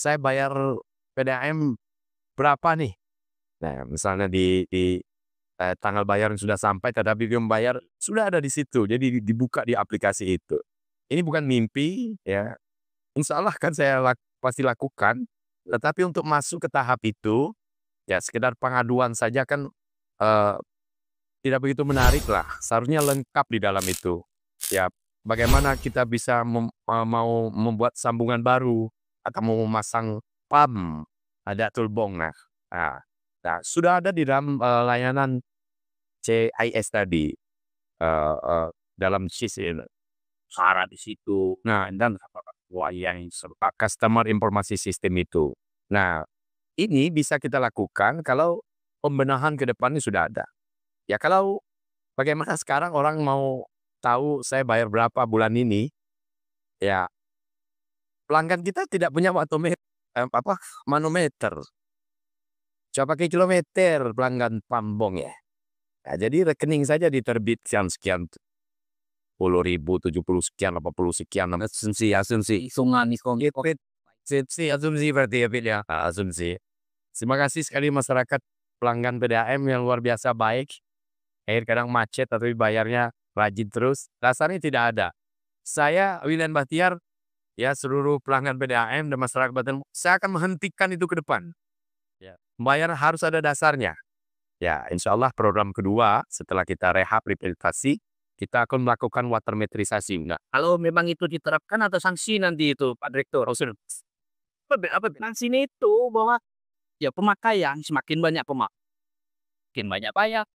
saya bayar PDAM berapa nih? Nah, misalnya tanggal bayar sudah sampai, tetapi belum bayar, sudah ada di situ. Jadi dibuka di aplikasi itu. Ini bukan mimpi, ya. Insya Allah kan saya pasti lakukan. Tetapi untuk masuk ke tahap itu, ya sekedar pengaduan saja kan eh, tidak begitu menarik lah. Seharusnya lengkap di dalam itu. Ya, bagaimana kita bisa mau membuat sambungan baru atau mau memasang PAM, ada toolbox. Nah, nah, sudah ada di dalam layanan CIS tadi, dalam sistem SARA di situ. Nah, dan yang serta customer informasi sistem itu. Nah, ini bisa kita lakukan kalau pembenahan ke depannya sudah ada. Ya kalau bagaimana sekarang orang mau tahu saya bayar berapa bulan ini, ya pelanggan kita tidak punya manometer. Coba pakai kilometer pelanggan Pambong ya. Nah, jadi rekening saja diterbitkan sekian 10.000, 70 sekian, 80 sekian, asumsi. Hitungan Asumsi berarti ya, Fit, ya. Ah, asumsi. Terima kasih sekali masyarakat pelanggan PDAM yang luar biasa baik. Akhir kadang macet tapi bayarnya rajin terus. Dasarnya tidak ada. Saya, William Bahtiar, ya seluruh pelanggan PDAM dan masyarakat Banten, saya akan menghentikan itu ke depan. Ya. Bayar harus ada dasarnya. Ya, insya Allah program kedua setelah kita rehabilitasi, kita akan melakukan watermetrisasi. Nah, kalau memang itu diterapkan atau sanksi nanti itu Pak Direktur. Sanksinya itu bahwa ya pemakaian semakin banyak